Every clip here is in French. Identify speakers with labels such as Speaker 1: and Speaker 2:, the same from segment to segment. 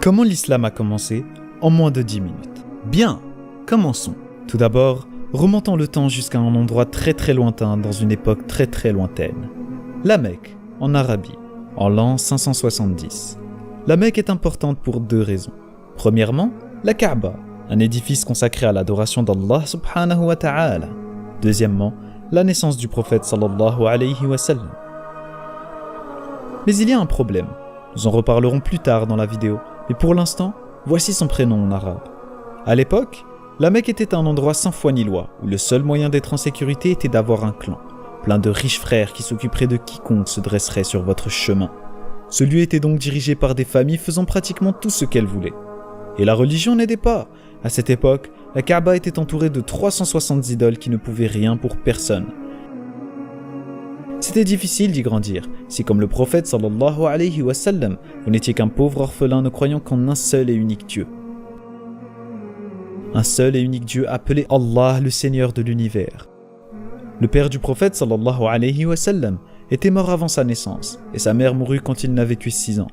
Speaker 1: Comment l'islam a commencé en moins de 10 minutes? Bien, commençons. Tout d'abord, remontons le temps jusqu'à un endroit très très lointain dans une époque très très lointaine. La Mecque, en Arabie, en l'an 570. La Mecque est importante pour deux raisons. Premièrement, la Kaaba, un édifice consacré à l'adoration d'Allah subhanahu wa ta'ala. Deuxièmement, la naissance du prophète sallallahu alayhi wa sallam. Mais il y a un problème. Nous en reparlerons plus tard dans la vidéo, mais pour l'instant, voici son prénom en arabe. À l'époque, la Mecque était un endroit sans foi ni loi, où le seul moyen d'être en sécurité était d'avoir un clan, plein de riches frères qui s'occuperaient de quiconque se dresserait sur votre chemin. Ce lieu était donc dirigé par des familles faisant pratiquement tout ce qu'elles voulaient. Et la religion n'aidait pas. À cette époque, la Kaaba était entourée de 360 idoles qui ne pouvaient rien pour personne. C'était difficile d'y grandir, si comme le prophète sallallahu alayhi wa sallam, vous n'étiez qu'un pauvre orphelin ne croyant qu'en un seul et unique Dieu. Un seul et unique Dieu appelé Allah, le Seigneur de l'univers. Le père du prophète sallallahu alayhi wa sallam était mort avant sa naissance, et sa mère mourut quand il n'avait que 6 ans.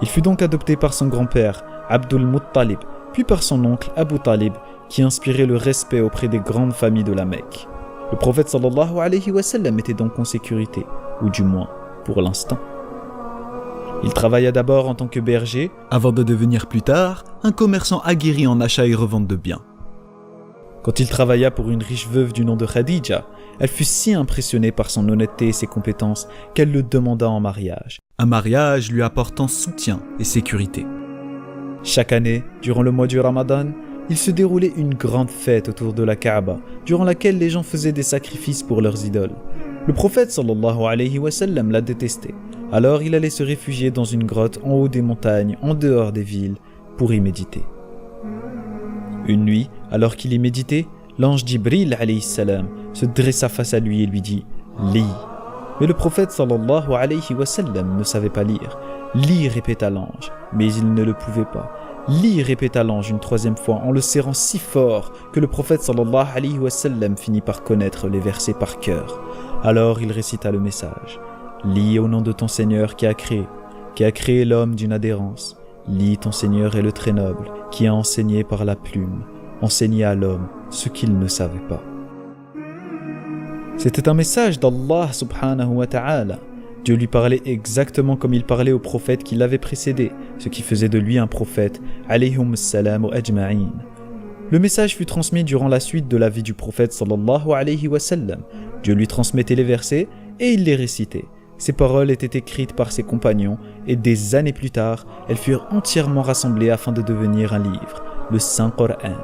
Speaker 1: Il fut donc adopté par son grand-père, Abdul Muttalib, puis par son oncle Abu Talib, qui inspirait le respect auprès des grandes familles de la Mecque. Le prophète sallallahu alayhi wa sallam était donc en sécurité, ou du moins, pour l'instant. Il travailla d'abord en tant que berger, avant de devenir plus tard un commerçant aguerri en achat et revente de biens. Quand il travailla pour une riche veuve du nom de Khadija, elle fut si impressionnée par son honnêteté et ses compétences qu'elle le demanda en mariage. Un mariage lui apportant soutien et sécurité. Chaque année, durant le mois du Ramadan, il se déroulait une grande fête autour de la Kaaba, durant laquelle les gens faisaient des sacrifices pour leurs idoles. Le prophète sallallahu alayhi wa sallam la détestait, alors il allait se réfugier dans une grotte en haut des montagnes, en dehors des villes, pour y méditer. Une nuit, alors qu'il y méditait, l'ange Jibril alayhi salam se dressa face à lui et lui dit « Lis ». Mais le prophète sallallahu alayhi wa sallam ne savait pas lire. « Lis » répéta l'ange, mais il ne le pouvait pas. « Lis » répéta l'ange une troisième fois en le serrant si fort que le prophète sallallahu alayhi wa sallam finit par connaître les versets par cœur. Alors il récita le message. « Lis au nom de ton Seigneur qui a créé l'homme d'une adhérence. Lis ton Seigneur est le très noble, qui a enseigné par la plume, enseigné à l'homme ce qu'il ne savait pas. » C'était un message d'Allah subhanahu wa ta'ala. Dieu lui parlait exactement comme il parlait au prophète qui l'avait précédé, ce qui faisait de lui un prophète, alayhum salam wa ajma'in. Le message fut transmis durant la suite de la vie du prophète sallallahu alayhi wa sallam. Dieu lui transmettait les versets et il les récitait. Ces paroles étaient écrites par ses compagnons et des années plus tard, elles furent entièrement rassemblées afin de devenir un livre, le Saint-Coran.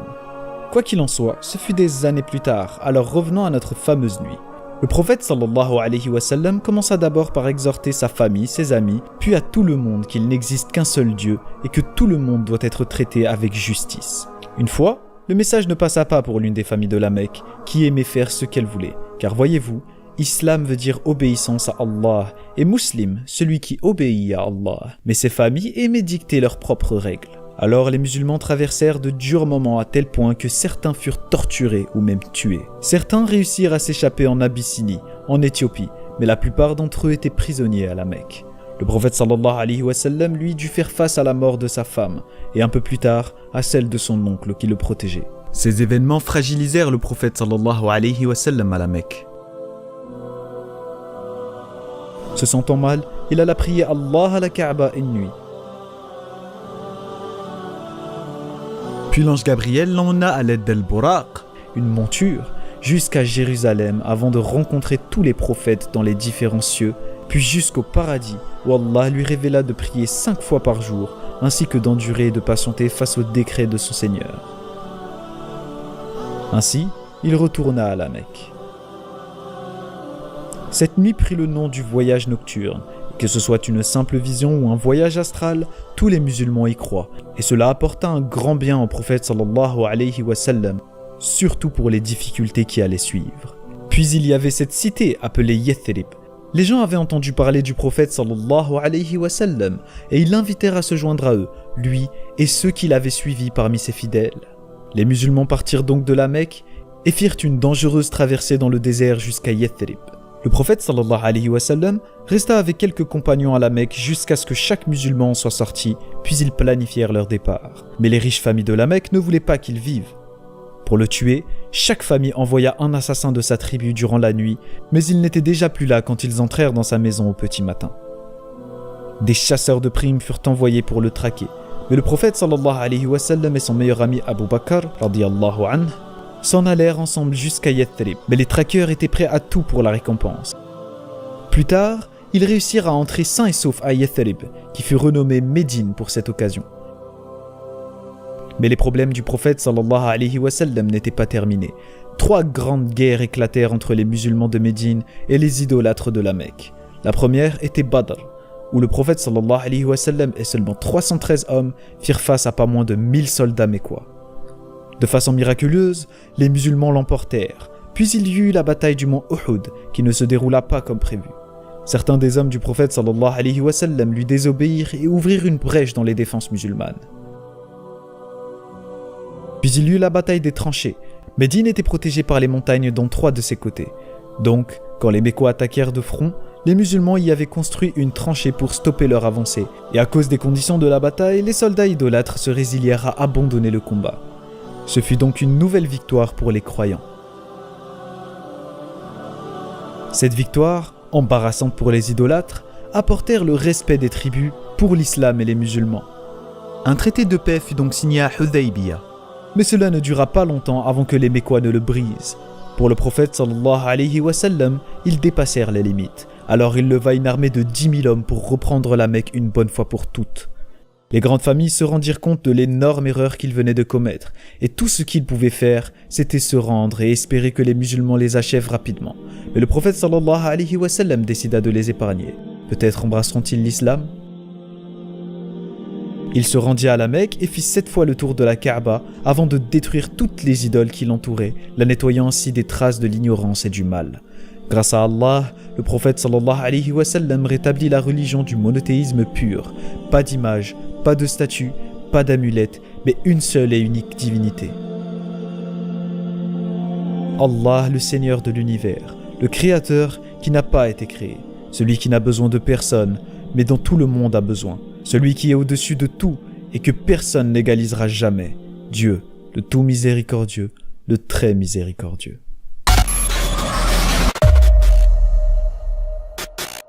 Speaker 1: Quoi qu'il en soit, ce fut des années plus tard, alors revenons à notre fameuse nuit. Le prophète sallallahu alayhi wa sallam commença d'abord par exhorter sa famille, ses amis, puis à tout le monde qu'il n'existe qu'un seul Dieu et que tout le monde doit être traité avec justice. Une fois, le message ne passa pas pour l'une des familles de la Mecque, qui aimait faire ce qu'elle voulait, car voyez-vous, Islam veut dire obéissance à Allah, et muslim, celui qui obéit à Allah. Mais ces familles aimaient dicter leurs propres règles. Alors les musulmans traversèrent de durs moments à tel point que certains furent torturés ou même tués. Certains réussirent à s'échapper en Abyssinie, en Éthiopie, mais la plupart d'entre eux étaient prisonniers à la Mecque. Le prophète sallallahu alayhi wa sallam lui dut faire face à la mort de sa femme, et un peu plus tard à celle de son oncle qui le protégeait. Ces événements fragilisèrent le prophète sallallahu alayhi wa sallam à la Mecque. Se sentant mal, il alla prier Allah à la Kaaba une nuit. Puis l'ange Gabriel l'emmena à l'aide d'Al-Buraq, une monture, jusqu'à Jérusalem avant de rencontrer tous les prophètes dans les différents cieux, puis jusqu'au paradis où Allah lui révéla de prier 5 fois par jour, ainsi que d'endurer et de patienter face au décret de son Seigneur. Ainsi, il retourna à la Mecque. Cette nuit prit le nom du voyage nocturne. Que ce soit une simple vision ou un voyage astral, tous les musulmans y croient. Et cela apporta un grand bien au prophète sallallahu alayhi wa sallam, surtout pour les difficultés qui allaient suivre. Puis il y avait cette cité appelée Yathrib. Les gens avaient entendu parler du prophète sallallahu alayhi wa sallam et ils l'invitèrent à se joindre à eux, lui et ceux qui l'avaient suivi parmi ses fidèles. Les musulmans partirent donc de la Mecque et firent une dangereuse traversée dans le désert jusqu'à Yathrib. Le prophète sallallahu alayhi wa sallam resta avec quelques compagnons à la Mecque jusqu'à ce que chaque musulman soit sorti, puis ils planifièrent leur départ. Mais les riches familles de la Mecque ne voulaient pas qu'ils vivent. Pour le tuer, chaque famille envoya un assassin de sa tribu durant la nuit, mais il n'était déjà plus là quand ils entrèrent dans sa maison au petit matin. Des chasseurs de primes furent envoyés pour le traquer, mais le prophète sallallahu alayhi wa sallam et son meilleur ami Abu Bakr radiyallahu anhu s'en allèrent ensemble jusqu'à Yathrib, mais les traqueurs étaient prêts à tout pour la récompense. Plus tard, ils réussirent à entrer sains et saufs à Yathrib, qui fut renommée Médine pour cette occasion. Mais les problèmes du prophète sallallahu alayhi wa sallam n'étaient pas terminés. 3 grandes guerres éclatèrent entre les musulmans de Médine et les idolâtres de la Mecque. La première était Badr, où le prophète sallallahu alayhi wa sallam et seulement 313 hommes firent face à pas moins de 1000 soldats mécois. De façon miraculeuse, les musulmans l'emportèrent, puis il y eut la bataille du mont Uhud, qui ne se déroula pas comme prévu. Certains des hommes du prophète sallallahu alayhi wa sallam lui désobéirent et ouvrirent une brèche dans les défenses musulmanes. Puis il y eut la bataille des tranchées. Médine était protégée par les montagnes dont 3 de ses côtés. Donc, quand les Mécois attaquèrent de front, les musulmans y avaient construit une tranchée pour stopper leur avancée. Et à cause des conditions de la bataille, les soldats idolâtres se résilièrent à abandonner le combat. Ce fut donc une nouvelle victoire pour les croyants. Cette victoire, embarrassante pour les idolâtres, apportèrent le respect des tribus pour l'islam et les musulmans. Un traité de paix fut donc signé à Hudaybiya. Mais cela ne dura pas longtemps avant que les Mécois ne le brisent. Pour le prophète sallallahu alayhi wa sallam, ils dépassèrent les limites. Alors il leva une armée de 10 000 hommes pour reprendre la Mecque une bonne fois pour toutes. Les grandes familles se rendirent compte de l'énorme erreur qu'ils venaient de commettre, et tout ce qu'ils pouvaient faire, c'était se rendre et espérer que les musulmans les achèvent rapidement. Mais le prophète sallallahu alayhi wa sallam décida de les épargner. Peut-être embrasseront-ils l'islam ? Il se rendit à la Mecque et fit 7 fois le tour de la Kaaba avant de détruire toutes les idoles qui l'entouraient, la nettoyant ainsi des traces de l'ignorance et du mal. Grâce à Allah, le prophète sallallahu alayhi wa sallam rétablit la religion du monothéisme pur. Pas d'image, pas de statue, pas d'amulette, mais une seule et unique divinité. Allah, le Seigneur de l'univers, le Créateur qui n'a pas été créé, celui qui n'a besoin de personne, mais dont tout le monde a besoin, celui qui est au-dessus de tout et que personne n'égalisera jamais, Dieu, le tout miséricordieux, le très miséricordieux.